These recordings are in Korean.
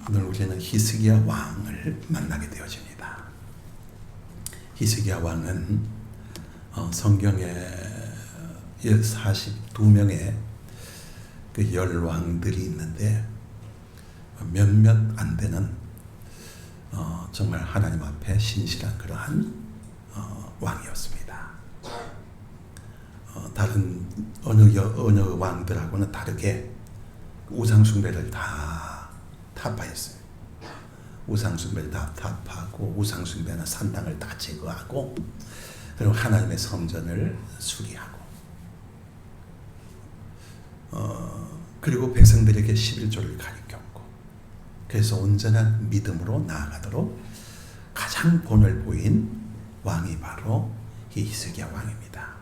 오늘 우리는 히스기야 왕을 만나게 되어집니다. 히스기야 왕은 성경에 42명의 그 열왕들이 있는데 몇몇 안 되는 정말 하나님 앞에 신실한 그러한 왕이었습니다. 다른 어느 왕들하고는 다르게 우상숭배를 다 타파했어요. 우상숭배를 다 타파하고 우상숭배하는 산당을 다 제거하고 그리고 하나님의 성전을 수리하고 그리고 백성들에게 11조를 가르쳤고 그래서 온전한 믿음으로 나아가도록 가장 본을 보인 왕이 바로 히스기야 왕입니다.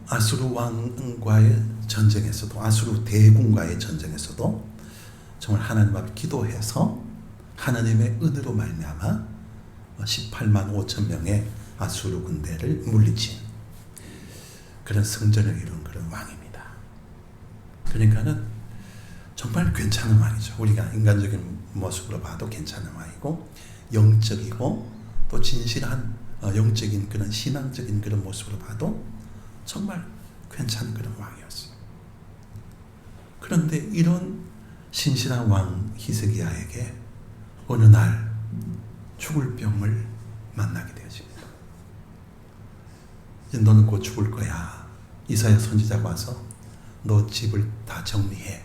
아수르 왕과의 전쟁에서도 아수르 대군과의 전쟁에서도 정말 하나님 앞에 기도해서 하나님의 은혜로 말미암아 18만 5천 명의 아수르 군대를 물리친 그런 성전을 이룬 그런 왕입니다. 그러니까는 정말 괜찮은 왕이죠. 우리가 인간적인 모습으로 봐도 괜찮은 왕이고 영적이고 또 진실한 영적인 그런 신앙적인 그런 모습으로 봐도 정말 괜찮은 그런 왕이었어요. 그런데 이런 신실한 왕 히스기야에게 어느 날 죽을 병을 만나게 되어집니다. 이제 너는 곧 죽을 거야. 이사야 선지자가 와서 너 집을 다 정리해.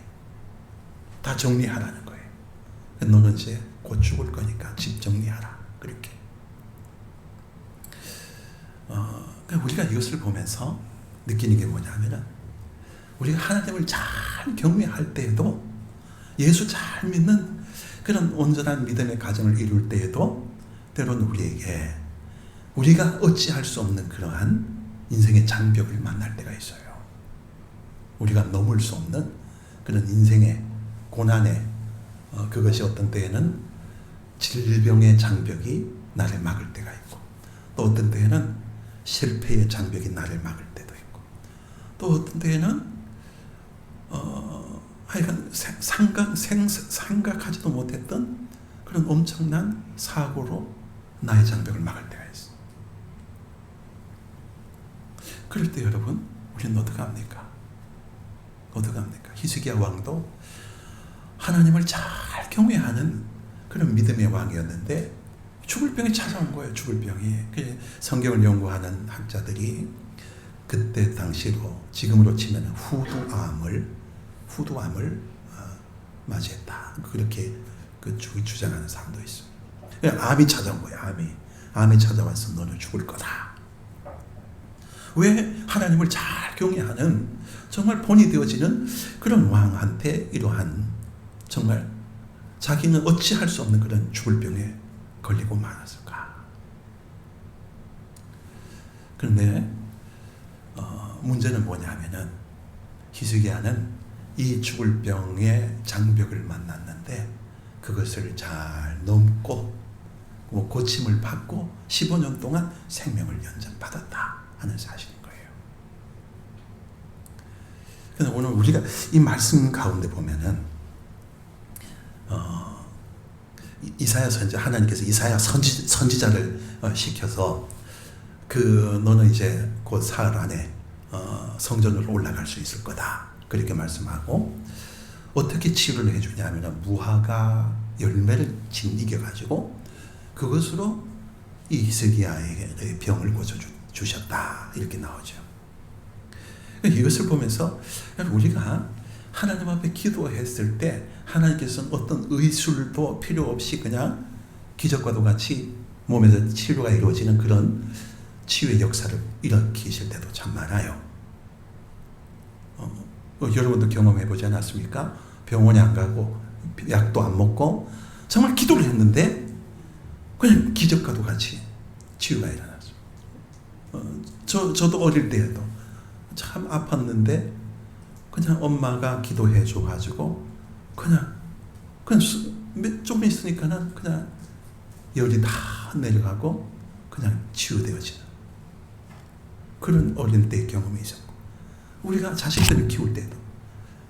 다 정리하라는 거예요. 너는 이제 곧 죽을 거니까 집 정리하라. 그렇게. 그러니까 우리가 이것을 보면서 느끼는 게 뭐냐면은 우리가 하나님을 잘 경외할 때에도 예수 잘 믿는 그런 온전한 믿음의 가정을 이룰 때에도 때로는 우리에게 우리가 어찌할 수 없는 그러한 인생의 장벽을 만날 때가 있어요. 우리가 넘을 수 없는 그런 인생의 고난의 그것이 어떤 때에는 질병의 장벽이 나를 막을 때가 있고 또 어떤 때에는 실패의 장벽이 나를 막을 때도 있고 또 어떤 때에는 하여간 생각하지도 못했던 그런 엄청난 사고로 나의 장벽을 막을 때가 있어. 그럴 때 여러분 우리는 어떻게 합니까? 어떻게 합니까? 히스기야 왕도 하나님을 잘 경외하는 그런 믿음의 왕이었는데 죽을 병이 찾아온 거예요. 죽을 병이. 성경을 연구하는 학자들이 그때 당시로 지금으로 치면 후두암을 맞이했다. 그렇게 그 주장하는 사람도 있어요. 암이 찾아온 거예요. 암이 찾아와서 너는 죽을 거다. 왜 하나님을 잘 경외하는 정말 본이 되어지는 그런 왕한테 이러한 정말 자기는 어찌할 수 없는 그런 죽을 병에 걸리고 말았을까? 그런데 문제는 뭐냐면은 히스기야는 이 죽을 병의 장벽을 만났는데 그것을 잘 넘고 고침을 받고 15년 동안 생명을 연장받았다 하는 사실인 거예요. 그래서 오늘 우리가 이 말씀 가운데 보면은 이사야 선지 하나님께서 이사야 선지자를 시켜서 너는 이제 곧 사흘 안에 성전으로 올라갈 수 있을 거다 그렇게 말씀하고 어떻게 치유를 해주냐면 무화과 열매를 이겨가지고 그것으로 이 히스기야의 병을 고쳐주셨다 이렇게 나오죠. 이것을 보면서 우리가 하나님 앞에 기도했을 때 하나님께서는 어떤 의술도 필요 없이 그냥 기적과도 같이 몸에서 치료가 이루어지는 그런 치유의 역사를 일으키실 때도 참 많아요. 여러분도 경험해보지 않았습니까? 병원에 안 가고 약도 안 먹고 정말 기도를 했는데 그냥 기적과도 같이 치유가 일어났어요. 저도 어릴 때에도 참 아팠는데 그냥 엄마가 기도해 줘가지고 그냥 조금 있으니까는 그냥 열이 다 내려가고 그냥 치유되어지는 그런 어린 때의 경험이 있었고 우리가 자식들을 키울 때도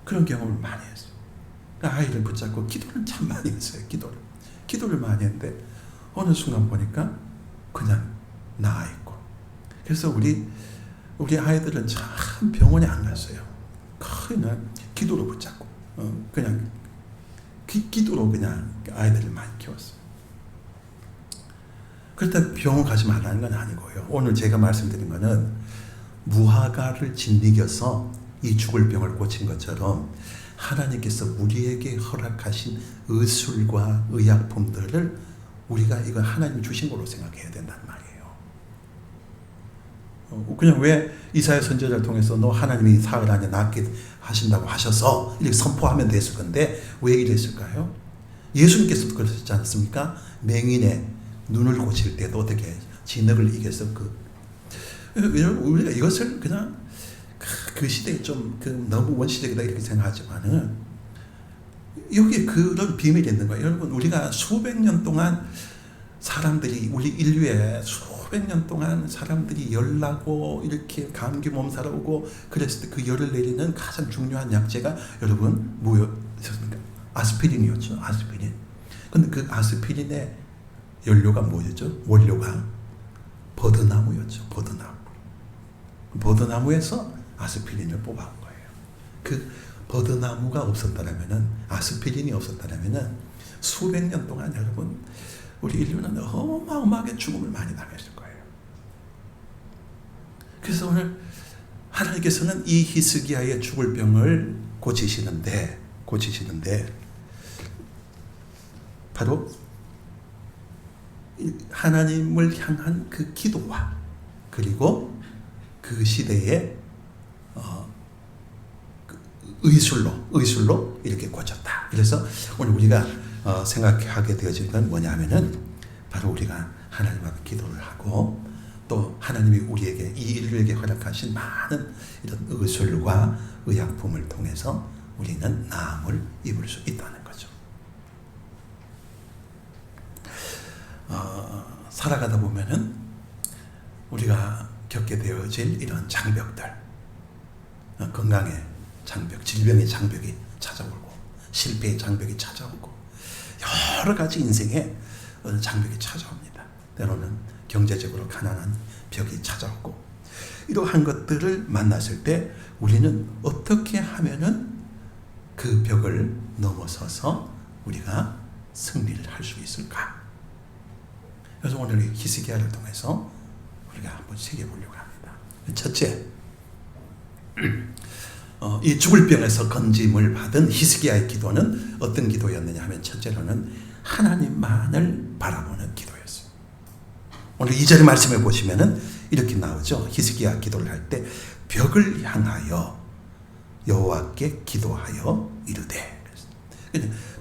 그런 경험을 많이 했어요. 아이를 붙잡고 기도를 참 많이 했어요. 기도를 많이 했는데 어느 순간 보니까 그냥 나아 있고. 그래서 우리 아이들은 참 병원에 안 갔어요. 그냥 기도로 붙잡고 그냥 기도로 그냥 아이들을 많이 키웠어요. 그렇다고 병원 가지 말라는 건 아니고요. 오늘 제가 말씀드린 거는 무화과를 짓이겨서 이 죽을 병을 고친 것처럼 하나님께서 우리에게 허락하신 의술과 의약품들을 우리가 이거 하나님이 주신 걸로 생각해야 된다는 말이에요. 그냥 왜 이사야 선지자를 통해서 너 하나님이 사흘 안에 낫게 하신다고 하셔서 이렇게 선포하면 됐을 건데 왜 이랬을까요? 예수님께서도 그러셨지 않습니까? 맹인의 눈을 고칠 때도 어떻게 진흙을 이겨서 우리가 이것을 그냥 그 시대에 좀 너무 원시적이다 이렇게 생각하지만은 여기에 그런 비밀이 있는 거예요. 여러분, 우리가 수백 년 동안 사람들이 우리 인류에 수백 년 동안 사람들이 열나고 이렇게 감기 몸살 오고 그랬을 때 그 열을 내리는 가장 중요한 약재가 여러분 뭐였습니까? 아스피린이었죠. 아스피린. 근데 그 아스피린의 연료가 뭐였죠? 원료가 버드나무였죠. 버드나무에서 아스피린을 뽑아온 거예요. 그 버드나무가 없었다면은, 아스피린이 없었다면은 수백 년 동안 여러분 우리 인류는 어마어마하게 죽음을 많이 당했을 거예요. 그래서 오늘 하나님께서는 이 히스기야의 죽을 병을 고치시는데 바로 하나님을 향한 그 기도와 그리고 그 시대의 의술로 이렇게 고쳤다. 그래서 오늘 우리가 생각하게 되어진 건 뭐냐면은 바로 우리가 하나님 앞에 기도를 하고 또 하나님이 우리에게 이 인류에게 허락하신 많은 이런 의술과 의약품을 통해서 우리는 나음을 입을 수 있다는 거죠. 살아가다 보면은 우리가 겪게 되어질 이런 장벽들, 건강의 장벽, 질병의 장벽이 찾아오고 실패의 장벽이 찾아오고 여러 가지 인생의 장벽이 찾아옵니다. 때로는 경제적으로 가난한 벽이 찾아오고 이러한 것들을 만났을 때 우리는 어떻게 하면은 그 벽을 넘어서서 우리가 승리를 할 수 있을까? 그래서 오늘 히스기야를 통해서 우리가 한번 새겨보려고 합니다. 첫째, 이 죽을 병에서 건짐을 받은 히스기야의 기도는 어떤 기도였느냐 하면 첫째로는 하나님만을 바라보는 기도였어요. 오늘 2절 말씀에 보시면은 이렇게 나오죠. 히스기야 기도를 할 때 벽을 향하여 여호와께 기도하여 이르되,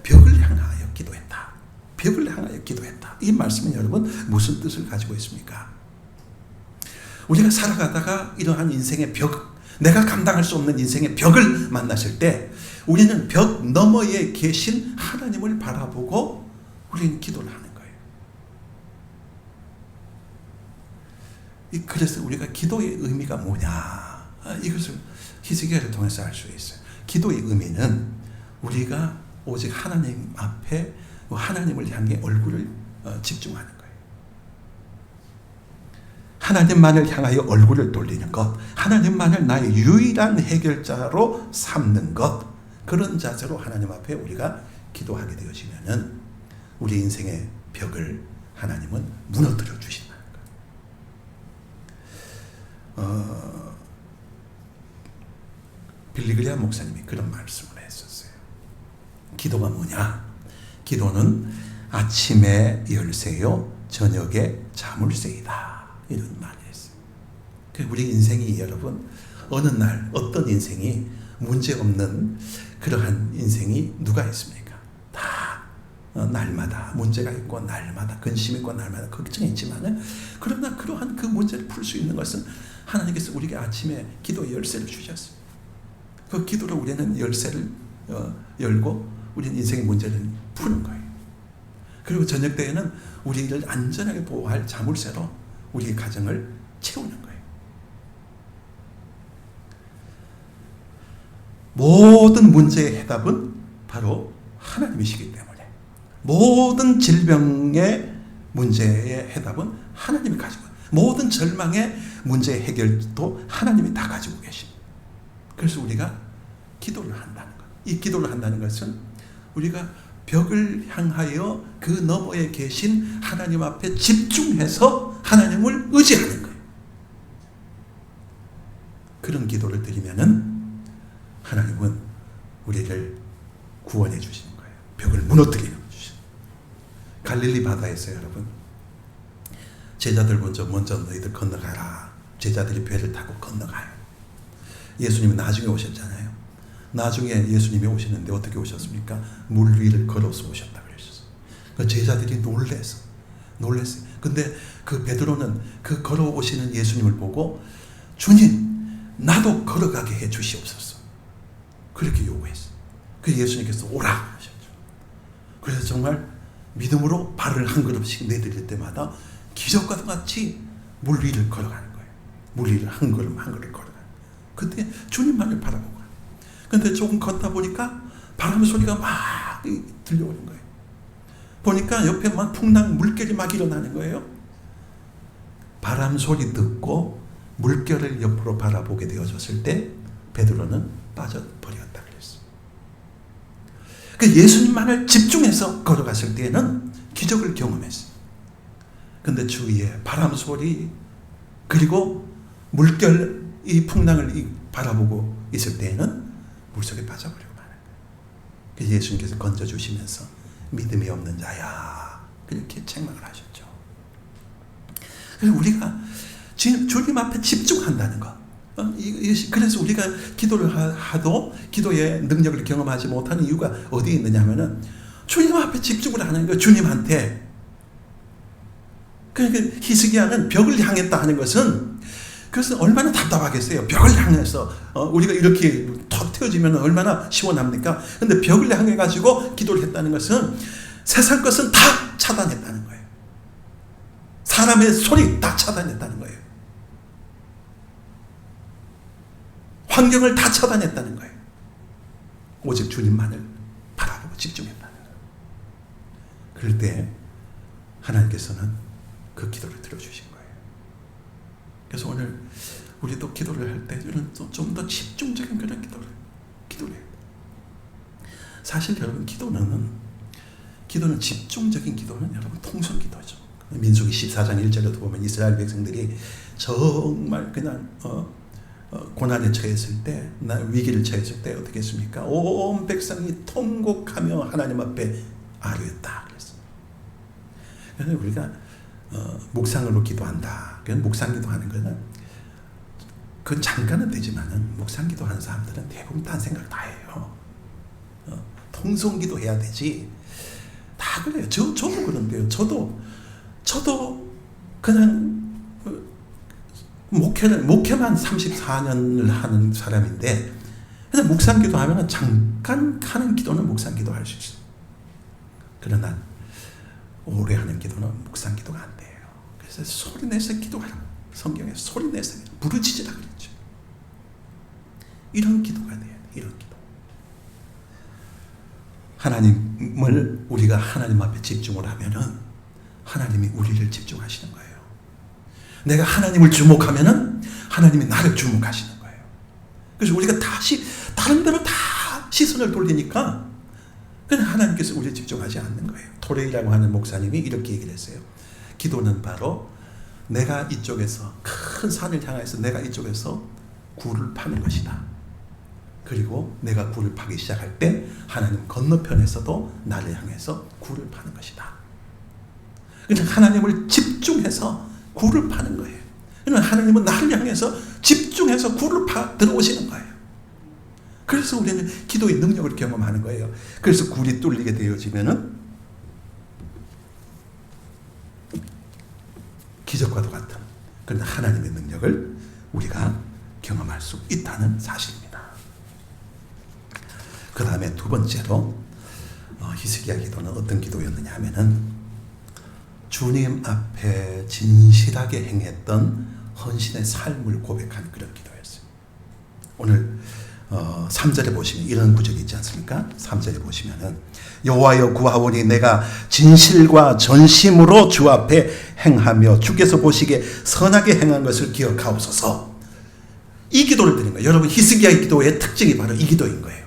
벽을 향하여 기도했다. 벽을 향하여 기도했다. 이 말씀은 여러분 무슨 뜻을 가지고 있습니까? 우리가 살아가다가 이러한 인생의 벽, 내가 감당할 수 없는 인생의 벽을 만났을 때 우리는 벽 너머에 계신 하나님을 바라보고 우리는 기도를 하는 거예요. 그래서 우리가 기도의 의미가 뭐냐, 이것을 히스기야를 통해서 알 수 있어요. 기도의 의미는 우리가 오직 하나님 앞에 하나님을 향해 얼굴을 집중하는 거예요. 하나님만을 향하여 얼굴을 돌리는 것, 하나님만을 나의 유일한 해결자로 삼는 것, 그런 자세로 하나님 앞에 우리가 기도하게 되어지면은 우리 인생의 벽을 하나님은 무너뜨려 주신다는 거예요. 빌리그리아 목사님이 그런 말씀을 했었어요. 기도가 뭐냐? 기도는 아침에 열쇠요, 저녁에 자물쇠이다. 이런 말을 했어요. 우리 인생이 여러분 어느 날 어떤 인생이 문제없는 그러한 인생이 누가 있습니까? 다 날마다 문제가 있고 날마다 근심이 있고 날마다 걱정이 있지만은 그러나 그러한 그 문제를 풀 수 있는 것은 하나님께서 우리에게 아침에 기도의 열쇠를 주셨어요. 그 기도로 우리는 열쇠를 열고 우리는 인생의 문제를 푸는 거예요. 그리고 저녁 때에는 우리를 안전하게 보호할 자물쇠로 우리의 가정을 채우는 거예요. 모든 문제의 해답은 바로 하나님이시기 때문에 모든 질병의 문제의 해답은 하나님이 가지고, 모든 절망의 문제의 해결도 하나님이 다 가지고 계십니다. 그래서 우리가 기도를 한다는 것, 이 기도를 한다는 것은 우리가 벽을 향하여 그 너머에 계신 하나님 앞에 집중해서 하나님을 의지하는 거예요. 그런 기도를 드리면은 하나님은 우리를 구원해 주시는 거예요. 벽을 무너뜨려 주시는. 갈릴리 바다에서 여러분, 제자들 먼저 너희들 건너가라. 제자들이 배를 타고 건너가요. 예수님이 나중에 오셨잖아요. 나중에 예수님이 오시는데 어떻게 오셨습니까? 물 위를 걸어서 오셨다고 그러셨어요. 그 제자들이 놀랬어요. 근데 그 베드로는 그 걸어오시는 예수님을 보고 주님, 나도 걸어가게 해 주시옵소서. 그렇게 요구했어요. 그 예수님께서 오라 하셨죠. 그래서 정말 믿음으로 발을 한 걸음씩 내디딜 때마다 기적과 같이 물 위를 걸어가는 거예요. 물 위를 한 걸음 한 걸음 걸어가는 거예요. 그때 주님만을 바라보고. 근데 조금 걷다 보니까 바람 소리가 막 들려오는 거예요. 보니까 옆에 막 풍랑 물결이 막 일어나는 거예요. 바람 소리 듣고 물결을 옆으로 바라보게 되어졌을 때 베드로는 빠져버렸다 그랬어요. 그 예수님만을 집중해서 걸어갔을 때에는 기적을 경험했어요. 근데 주위에 바람 소리 그리고 물결 이 풍랑을 바라보고 있을 때에는 물속에 빠져버리고 마는 거예요. 그래서 예수님께서 건져주시면서 믿음이 없는 자야 그렇게 책망을 하셨죠. 그래서 우리가 지금 주님 앞에 집중한다는 것. 그래서 우리가 기도를 하도 기도의 능력을 경험하지 못하는 이유가 어디에 있느냐면은 주님 앞에 집중을 하는 거예요. 주님한테. 그러니까 히스기야는 벽을 향했다 하는 것은 그래서 얼마나 답답하겠어요. 벽을 향해서 우리가 이렇게 터트려지면 얼마나 시원합니까? 근데 벽을 향해 가지고 기도를 했다는 것은 세상 것은 다 차단했다는 거예요. 사람의 소리 다 차단했다는 거예요. 환경을 다 차단했다는 거예요. 오직 주님만을 바라보고 집중했다는 거예요. 그럴 때 하나님께서는 그 기도를 들어주신 거예요. 그래서 오늘 우리도 기도를 할 때 좀 더 집중적인 그런 기도를 해요. 사실 여러분 기도는 집중적인 기도는 여러분 통성 기도죠. 민수기 14장 1절에도 보면 이스라엘 백성들이 정말 그냥 고난에 처했을 때, 위기를 처했을 때 어떻게 했습니까? 온 백성이 통곡하며 하나님 앞에 아뢰었다 그랬어요. 그래서 우리가 묵상으로 기도한다. 그건 묵상 기도하는 거는 그건 잠깐은 되지만은 묵상 기도하는 사람들은 대부분 딴 생각 다 해요. 통성 기도해야 되지. 다 그래요. 저도 그런데요. 저도 그냥 목회만 34년을 하는 사람인데 그냥 묵상 기도하면 잠깐 하는 기도는 묵상 기도할 수 있어요. 그러나 오래 하는 기도는 묵상 기도가 안 돼요. 그래서 소리내서 기도하라. 성경에 소리내서 부르짖으라 그랬죠. 이런 기도가 돼야 돼. 이런 기도. 하나님을 우리가 하나님 앞에 집중을 하면은 하나님이 우리를 집중하시는 거예요. 내가 하나님을 주목하면은 하나님이 나를 주목하시는 거예요. 그래서 우리가 다시 다른 데로 다 시선을 돌리니까 그냥 하나님께서 우리를 집중하지 않는 거예요. 토레이라고 하는 목사님이 이렇게 얘기를 했어요. 기도는 바로 내가 이쪽에서 큰 산을 향해서 내가 이쪽에서 굴을 파는 것이다. 그리고 내가 굴을 파기 시작할 때 하나님 건너편에서도 나를 향해서 굴을 파는 것이다. 그냥 하나님을 집중해서 굴을 파는 거예요. 그러면 하나님은 나를 향해서 집중해서 굴을 파 들어오시는 거예요. 그래서 우리는 기도의 능력을 경험하는 거예요. 그래서 굴이 뚫리게 되어지면은 기적과도 같은 그런 하나님의 능력을 우리가 경험할 수 있다는 사실입니다. 그 다음에 두 번째로 히스기야 기도는 어떤 기도였느냐 하면은 주님 앞에 진실하게 행했던 헌신의 삶을 고백하는 그런 기도였어요. 오늘 3절에 보시면 이런 구절이 있지 않습니까? 3절에 보시면은 여호와여 구하오니 내가 진실과 전심으로 주 앞에 행하며 주께서 보시기에 선하게 행한 것을 기억하옵소서. 이 기도를 드린 거예요. 여러분, 히스기야의 기도의 특징이 바로 이 기도인 거예요.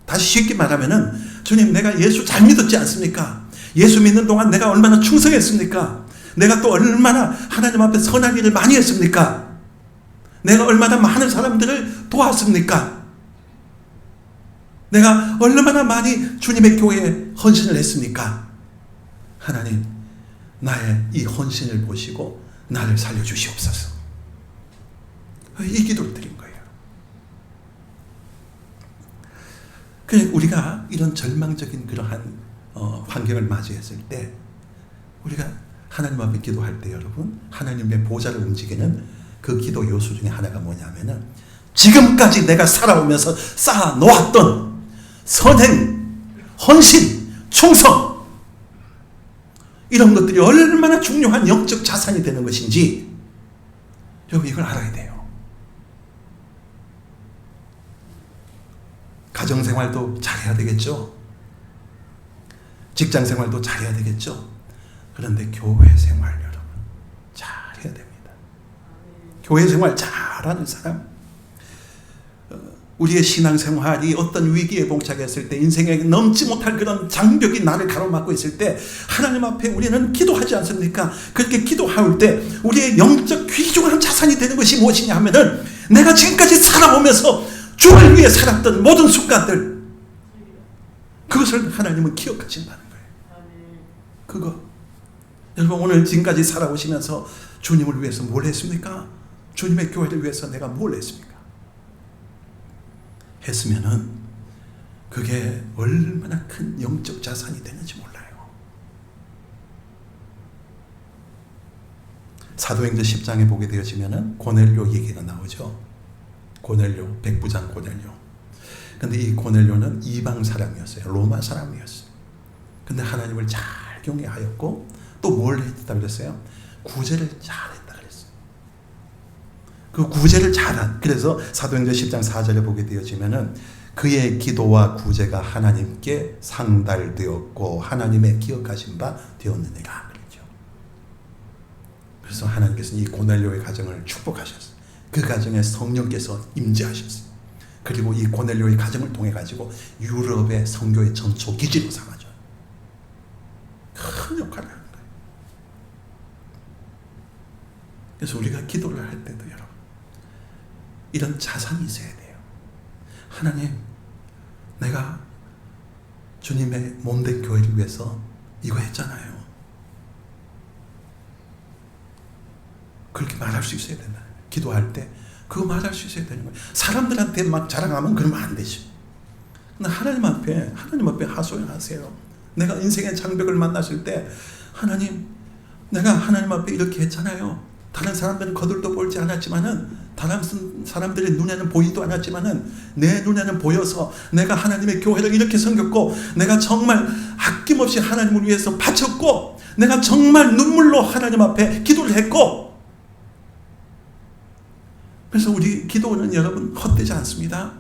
다시 쉽게 말하면은 주님, 내가 예수 잘 믿었지 않습니까? 예수 믿는 동안 내가 얼마나 충성했습니까? 내가 또 얼마나 하나님 앞에 선한 일을 많이 했습니까? 내가 얼마나 많은 사람들을 도왔습니까? 내가 얼마나 많이 주님의 교회에 헌신을 했습니까? 하나님, 나의 이 헌신을 보시고 나를 살려주시옵소서. 이 기도를 드린 거예요. 그러니까 우리가 이런 절망적인 그러한 환경을 맞이했을 때 우리가 하나님 앞에 기도할 때 여러분, 하나님의 보좌를 움직이는 그 기도 요소 중에 하나가 뭐냐면은 지금까지 내가 살아오면서 쌓아놓았던 선행, 헌신, 충성, 이런 것들이 얼마나 중요한 영적 자산이 되는 것인지 여러분, 이걸 알아야 돼요. 가정생활도 잘해야 되겠죠. 직장생활도 잘해야 되겠죠. 그런데 교회생활 여러분 잘해야 됩니다. 교회생활 잘하는 사람, 우리의 신앙생활이 어떤 위기에 봉착했을 때, 인생에 넘지 못할 그런 장벽이 나를 가로막고 있을 때 하나님 앞에 우리는 기도하지 않습니까? 그렇게 기도할 때 우리의 영적 귀중한 자산이 되는 것이 무엇이냐 하면은 내가 지금까지 살아오면서 주를 위해 살았던 모든 순간들, 그것을 하나님은 기억하신다는 거예요. 그거 여러분, 오늘 지금까지 살아오시면서 주님을 위해서 뭘 했습니까? 주님의 교회를 위해서 내가 뭘 했습니까? 했으면은 그게 얼마나 큰 영적 자산이 되는지 몰라요. 사도행전 10장에 보게 되어지면은 고넬료 얘기가 나오죠. 고넬료, 백부장 고넬료. 근데 이 고넬료는 이방 사람이었어요. 로마 사람이었어요. 근데 하나님을 잘 경외하였고 또 뭘 했다 그랬어요? 구제를 잘했다 그랬어요. 그 구제를 잘한, 그래서 사도행전 10장 4절에 보게 되어지면은 그의 기도와 구제가 하나님께 상달되었고 하나님의 기억하신 바 되었느니라 그랬죠. 그래서 하나님께서는 이 고넬료의 가정을 축복하셨어요. 그 가정에 성령께서 임재하셨어요. 그리고 이 고넬료의 가정을 통해 가지고 유럽의 선교의 전초 기지로 삼아줘요. 큰 역할을 하는 거예요. 그래서 우리가 기도를 할 때도 여러분, 이런 자산이 있어야 돼요. 하나님, 내가 주님의 몸된 교회를 위해서 이거 했잖아요. 그렇게 말할 수 있어야 된다. 기도할 때 그거 말할 수 있어야 되는 거예요. 사람들한테 막 자랑하면 그러면 안 되죠. 근데 하나님 앞에 하소연하세요. 내가 인생의 장벽을 만났을 때, 하나님, 내가 하나님 앞에 이렇게 했잖아요. 다른 사람들은 거들도 보지 않았지만은, 다른 사람들의 눈에는 보이도 않았지만은 내 눈에는 보여서 내가 하나님의 교회를 이렇게 섬겼고, 내가 정말 아낌없이 하나님을 위해서 바쳤고, 내가 정말 눈물로 하나님 앞에 기도를 했고. 그래서 우리 기도는 여러분 헛되지 않습니다.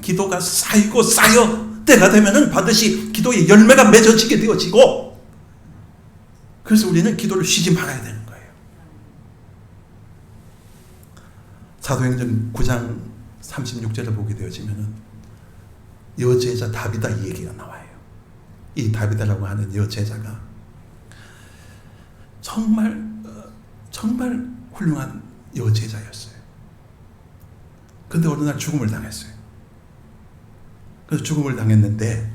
기도가 쌓이고 쌓여 때가 되면은 반드시 기도의 열매가 맺어지게 되어지고, 그래서 우리는 기도를 쉬지 말아야 되는 거예요. 사도행전 9장 36절을 보게 되어지면은 여제자 다비다 이 얘기가 나와요. 이 다비다라고 하는 여제자가 정말 훌륭한 여제자였어요. 근데 어느 날 죽음을 당했어요. 그래서 죽음을 당했는데,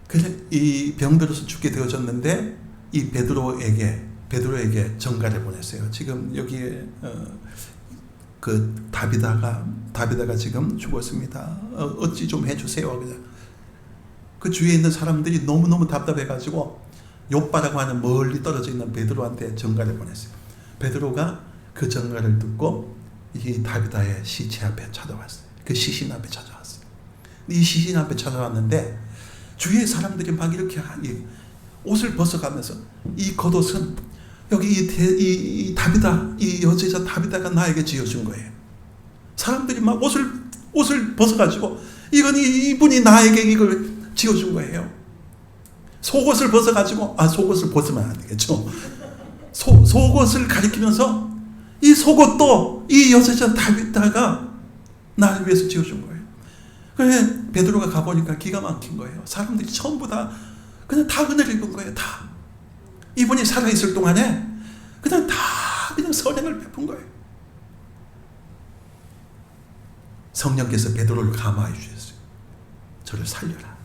그냥 이 병들어서 죽게 되어졌는데, 이 베드로에게 전가를 보냈어요. 지금 여기에 그 다비다가 지금 죽었습니다. 어찌 좀 해주세요. 그냥 그 주위에 있는 사람들이 너무너무 답답해가지고 욥바라고 하는 멀리 떨어져 있는 베드로한테 전가를 보냈어요. 베드로가 그 전가를 듣고 이 다비다의 시체 앞에 찾아왔어요. 그 시신 앞에 찾아왔어요. 이 시신 앞에 찾아왔는데 주위의 사람들이 막 이렇게 옷을 벗어가면서, 이 겉옷은 여기 이 다비다, 이 여제자 다비다가 나에게 지어준 거예요. 사람들이 막 옷을 벗어가지고 이분이 나에게 이걸 지어준 거예요. 속옷을 벗어가지고 속옷을 벗으면 안 되겠죠. 속옷을 가리키면서 이 속옷도 이 여세자 다윗다가 나를 위해서 지어준 거예요. 그래 베드로가 가보니까 기가 막힌 거예요. 사람들이 전부 다 그냥 다 은혜를 입은 거예요. 다 이분이 살아있을 동안에 그냥 다 그냥 선행을 베푼 거예요. 성령께서 베드로를 감화해 주셨어요. 저를 살려라.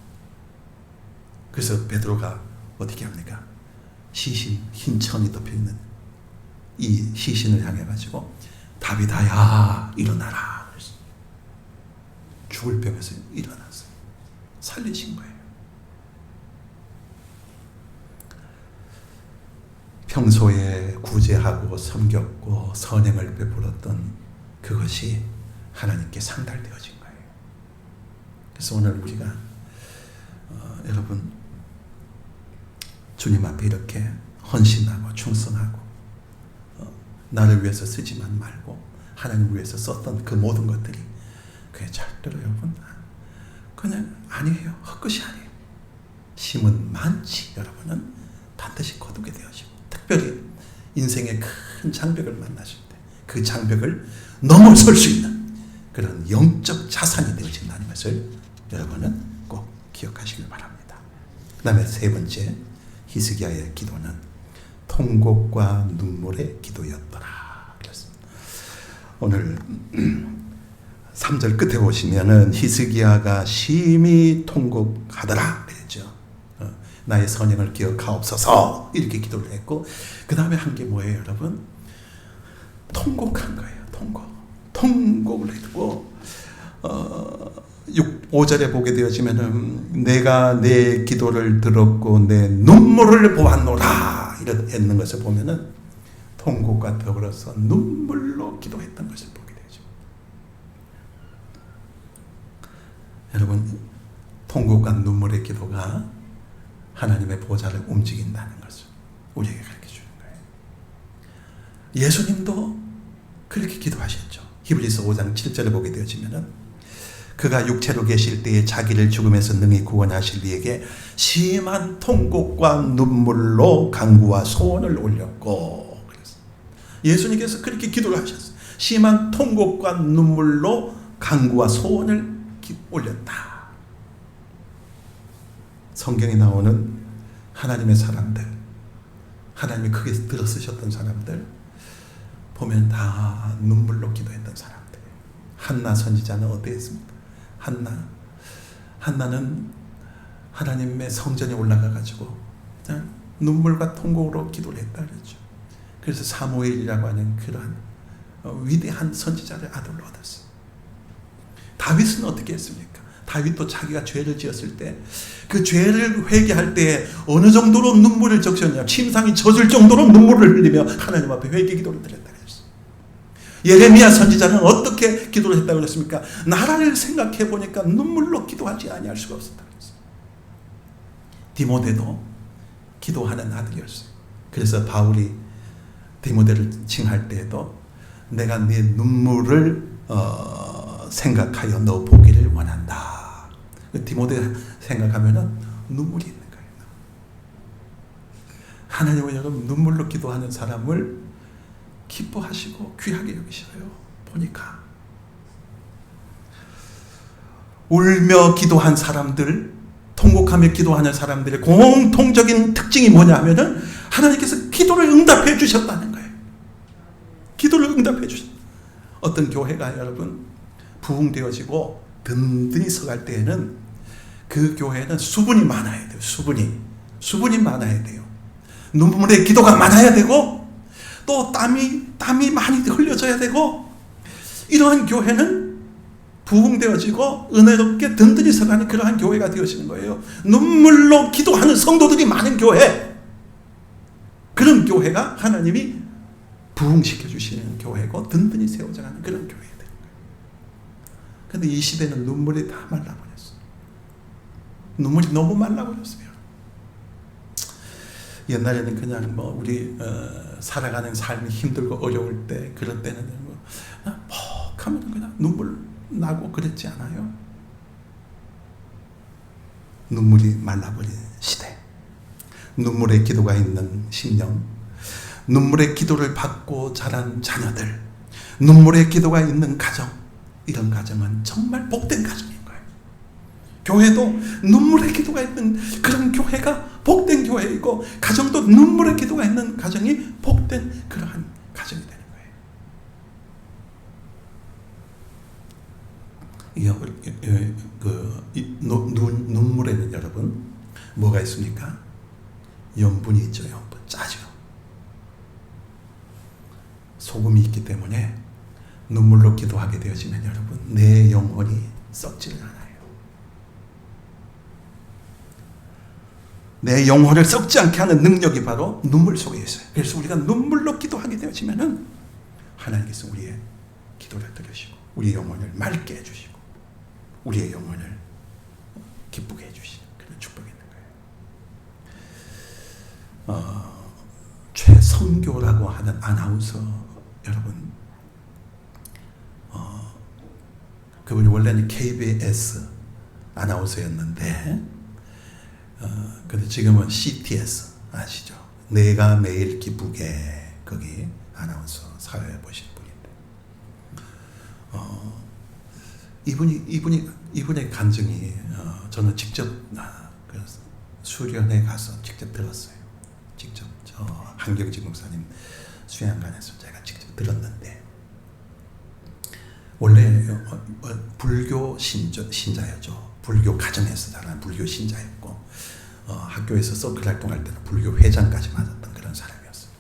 그래서 베드로가 어떻게 합니까? 시신, 흰 천이 덮여있는 이 시신을 향해 가지고 다윗아 일어나라. 그랬어요. 죽을 병에서 일어났어요. 살리신 거예요. 평소에 구제하고 섬겼고 선행을 베풀었던 그것이 하나님께 상달되어진 거예요. 그래서 오늘 우리가 여러분 주님 앞에 이렇게 헌신하고 충성하고 나를 위해서 쓰지만 말고 하나님을 위해서 썼던 그 모든 것들이 그게 절대로 여러분 그냥 아니에요. 헛것이 아니에요. 심은 많지 여러분은 반드시 거두게 되어지고 특별히 인생의 큰 장벽을 만나실 때 그 장벽을 넘어설 수 있는 그런 영적 자산이 되어진다는 것을 여러분은 꼭 기억하시길 바랍니다. 그 다음에 세 번째 히스기야의 기도는 통곡과 눈물의 기도였더라. 그랬습니다. 오늘 3절 끝에 보시면은 히스기야가 심히 통곡하더라 그랬죠. 나의 선행을 기억하옵소서 이렇게 기도를 했고 그 다음에 한 게 뭐예요 여러분? 통곡한 거예요. 통곡을 했고 5절에 보게 되어지면은 내가 내 기도를 들었고 내 눈물을 보았노라 이렇게 했는 것을 보면은 통곡과 더불어서 눈물로 기도했던 것을 보게 되죠. 여러분 통곡과 눈물의 기도가 하나님의 보좌를 움직인다는 것을 우리에게 가르쳐 주는 거예요. 예수님도 그렇게 기도하셨죠. 히브리서 5장 7절에 보게 되어지면은 그가 육체로 계실 때에 자기를 죽음에서 능히 구원하실 이에게 심한 통곡과 눈물로 간구와 소원을 올렸고 그랬어요. 예수님께서 그렇게 기도를 하셨어요. 심한 통곡과 눈물로 간구와 소원을 올렸다. 성경에 나오는 하나님의 사람들, 하나님이 크게 들어쓰셨던 사람들 보면 다 눈물로 기도했던 사람들. 한나 선지자는 어땠습니까? 한나는 하나님의 성전에 올라가 가지고 눈물과 통곡으로 기도를 했다 그랬죠. 그래서 사무엘이라고 하는 그러한 위대한 선지자를 아들로 얻었어요. 다윗은 어떻게 했습니까? 다윗도 자기가 죄를 지었을 때 그 죄를 회개할 때 어느 정도로 눈물을 적셨냐, 침상이 젖을 정도로 눈물을 흘리며 하나님 앞에 회개 기도를 드렸다 그랬어요. 예레미야 선지자는 어떻게 기도를 했다고 그랬습니까? 나라를 생각해 보니까 눈물로 기도하지 아니할 수가 없었다 그랬어요. 디모데도 기도하는 아들이었어요. 그래서 바울이 디모데를 칭할 때에도 내가 네 눈물을 생각하여 너 보기를 원한다. 디모데 생각하면은 눈물이 있는 거예요. 하나님은 여러분 눈물로 기도하는 사람을 기뻐하시고 귀하게 여기셔요. 보니까 울며 기도한 사람들, 통곡하며 기도하는 사람들의 공통적인 특징이 뭐냐 하면은 하나님께서 기도를 응답해 주셨다는 거예요. 기도를 응답해 주셨다. 어떤 교회가 여러분 부흥되어지고 든든히 서갈 때에는 그 교회는 수분이 많아야 돼요. 수분이 많아야 돼요. 눈물의 기도가 많아야 되고 또 땀이 많이 흘려져야 되고 이러한 교회는 부흥되어지고 은혜롭게 든든히 서가는 그러한 교회가 되어지는 거예요. 눈물로 기도하는 성도들이 많은 교회, 그런 교회가 하나님이 부흥시켜 주시는 교회고 든든히 세워져가는 그런 교회가 되는 거예요. 그런데 이 시대는 눈물이 다 말라버렸어요. 눈물이 너무 말라버렸어요. 옛날에는 그냥 우리 살아가는 삶이 힘들고 어려울 때 그럴 때는 하면 그냥 눈물 나고 그랬지 않아요? 눈물이 말라버린 시대, 눈물의 기도가 있는 심령, 눈물의 기도를 받고 자란 자녀들, 눈물의 기도가 있는 가정, 이런 가정은 정말 복된 가정인 거예요. 교회도 눈물의 기도가 있는 그런 교회가 복된 교회이고, 가정도 눈물의 기도가 있는 가정이 복된 그러한 가정이 되는 거예요. 눈물에는 여러분 뭐가 있습니까? 염분이 있죠. 염분, 짜죠. 소금이 있기 때문에 눈물로 기도하게 되어지면 여러분, 내 영혼이 썩지를 않아요. 내 영혼을 썩지 않게 하는 능력이 바로 눈물 속에 있어요. 그래서 우리가 눈물로 기도하게 되어지면은 하나님께서 우리의 기도를 들으시고 우리의 영혼을 맑게 해주시고 우리의 영혼을 기쁘게 해주시는 그런 축복이 있는 거예요. 최성교라고 하는 아나운서 여러분, 그분이 원래는 KBS 아나운서였는데, 근데 지금은 CTS 아시죠? 내가 매일 기쁘게, 거기 아나운서 사회 보신 분인데, 이분의 간증이 저는 직접 수련회 가서 직접 들었어요. 직접 저 한경지 목사님 수양관에서 제가 직접 들었는데, 원래 불교 신자였죠. 불교 가정에서 자란 불교 신자였고, 학교에서 서클 활동할 때는 불교 회장까지 맡았던 그런 사람이었어요.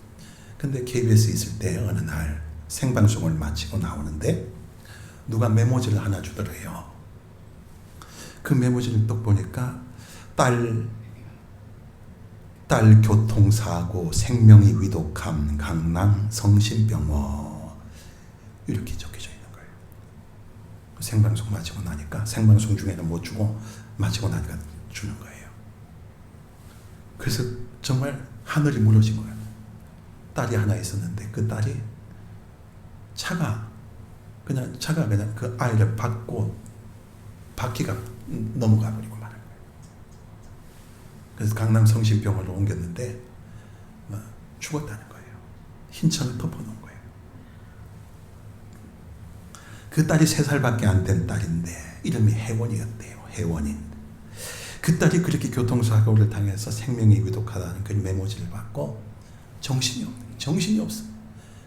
근데 KBS에 있을 때 어느 날 생방송을 마치고 나오는데 누가 메모지를 하나 주더래요. 그 메모지를 딱 보니까 딸 교통사고, 생명이 위독함, 강남 성심병원, 이렇게 적혀져 있는 거예요. 생방송 마치고 나니까, 생방송 중에는 못 주고 마치고 나니까 주는 거예요. 그래서 정말 하늘이 무너진 거예요. 딸이 하나 있었는데 그 딸이 차가 그냥 그 아이를 받고 바퀴가 넘어가 버리고 말한 거예요. 그래서 강남 성심병원으로 옮겼는데 죽었다는 거예요. 흰 천을 덮어놓은 거예요. 그 딸이 3살밖에 안 된 딸인데 이름이 혜원이었대요. 혜원인. 그 딸이 그렇게 교통사고를 당해서 생명이 위독하다는 그 메모지를 받고 정신이 없어.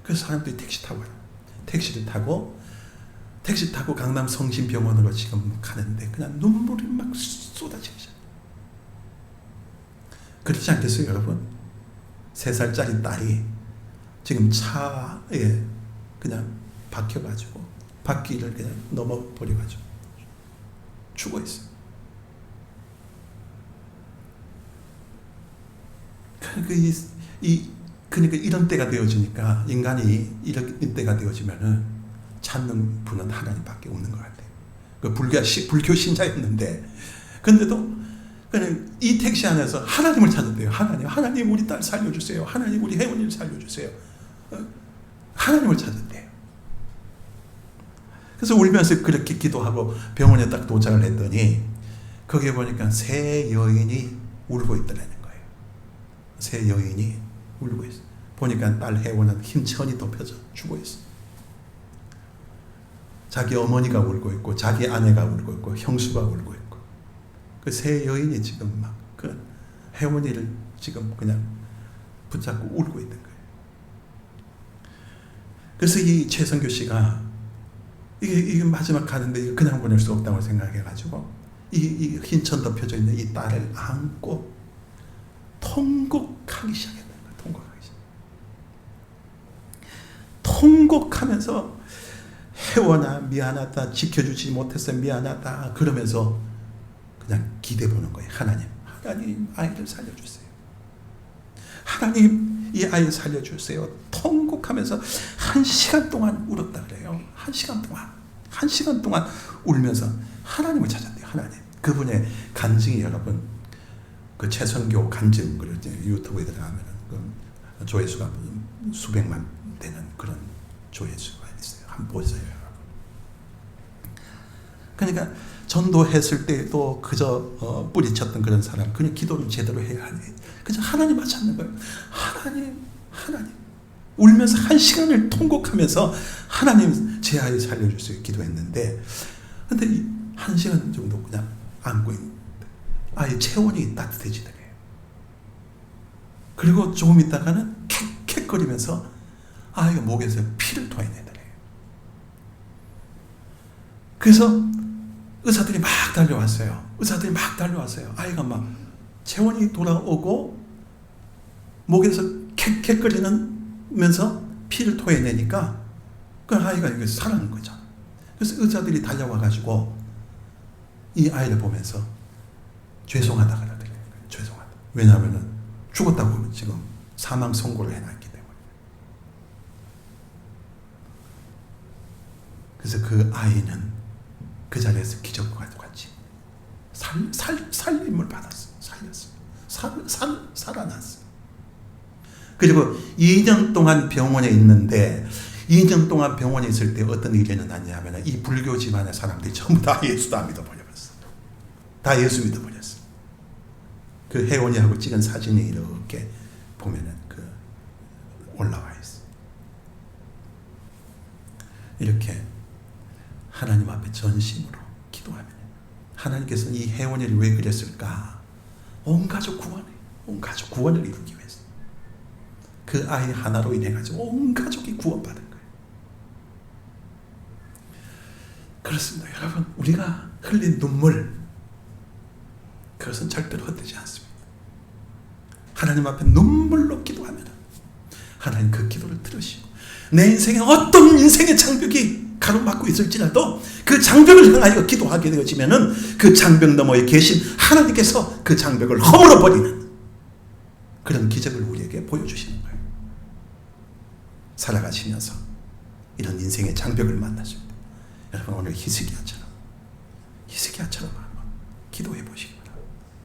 그래서 사람들이 택시를 타고 강남 성심병원으로 지금 가는데 그냥 눈물이 막 쏟아지죠. 그렇지 않겠어요, 여러분? 3살짜리 딸이 지금 차에 그냥 박혀가지고 바퀴를 그냥 넘어버려가지고 죽어 있어요. 그러니까 이런 때가 되어지니까, 인간이 이런 때가 되어지면은 찾는 분은 하나님밖에 없는 것 같아요. 그 불교 신자였는데, 근데도 그냥 이 택시 안에서 하나님을 찾는데요. 하나님 우리 딸 살려주세요. 하나님 우리 혜원이를 살려주세요. 하나님을 찾는데요. 그래서 울면서 그렇게 기도하고 병원에 딱 도착을 했더니 거기에 보니까 3 여인이 울고 있더라는 거예요. 3 여인이 울고 있어요. 보니까 딸 혜원은 흰 천이 덮여져 죽어 있어요. 자기 어머니가 울고 있고, 자기 아내가 울고 있고, 형수가 울고 있고, 그 3 여인이 지금 막 그 혜원이를 지금 그냥 붙잡고 울고 있는 거예요. 그래서 이 최성교 씨가 이게 마지막 가는데 이거 그냥 보낼 수 없다고 생각해가지고 이 흰 천 덮여져 있는 이 딸을 안고 통곡하기 시작했다는 거예요. 통곡하면서 혜원아 미안하다, 지켜주지 못해서 미안하다 그러면서 그냥 기대보는 거예요. 하나님 아이를 살려주세요. 하나님 이 아이 살려주세요. 통곡하면서 1시간 동안 울었다 그래요. 1시간 동안 울면서 하나님을 찾았대요. 하나님. 그분의 간증이 여러분, 그 최성교 간증, 유튜브에 들어가면 그 조회수가 수백만 되는 그런 조회수가 있어요. 한번 보세요, 여러분. 그러니까 전도했을 때도 그저 뿌리쳤던 그런 사람, 그냥 기도를 제대로 해야 하니 그저 하나님만 찾는 거예요. 하나님. 울면서 1시간을 통곡하면서 하나님 제 아이 살려주세요 기도했는데, 근데 1시간 정도 그냥 안고 있는데 아이 체온이 따뜻해지더래요. 그리고 조금 있다가는 캑캑거리면서 아이가 목에서 피를 토해내더래요. 그래서 의사들이 막 달려왔어요. 아이가 막 체온이 돌아오고 목에서 캑캑거리면서 피를 토해내니까 그 아이가 이게 살아난 거죠. 그래서 의사들이 달려와가지고 이 아이를 보면서 죄송하다 그러더래요. 죄송하다. 왜냐하면 죽었다고 지금 사망 선고를 해놨기 때문에. 그래서 그 아이는 그 자리에서 기적과 같이 살림을 받았어요. 살아났어요. 그리고 2년 동안 병원에 있는데, 2년 동안 병원에 있을 때 어떤 일이 일어났냐면, 이 불교 집안의 사람들이 전부 다 예수 다 믿어버렸어요. 다 예수 믿어버렸어요. 그 혜원이하고 찍은 사진이 이렇게 보면은 올라와 있어요. 이렇게 하나님 앞에 전심으로 기도하면 하나님께서는 이 혜원이를 왜 그렸을까? 온 가족 구원을 이루기 위해서. 그 아이 하나로 인해 가지고 온 가족이 구원받은 거예요. 그렇습니다. 여러분, 우리가 흘린 눈물, 그것은 절대로 헛되지 않습니다. 하나님 앞에 눈물로 기도하면 하나님 그 기도를 들으시고, 내 인생에 어떤 인생의 장벽이 가로막고 있을지라도 그 장벽을 향하여 기도하게 되어지면은 그 장벽 너머에 계신 하나님께서 그 장벽을 허물어 버리는 그런 기적을 우리에게 보여주시는 거예요. 살아가시면서 이런 인생의 장벽을 만나십니다. 여러분, 오늘 히스기야처럼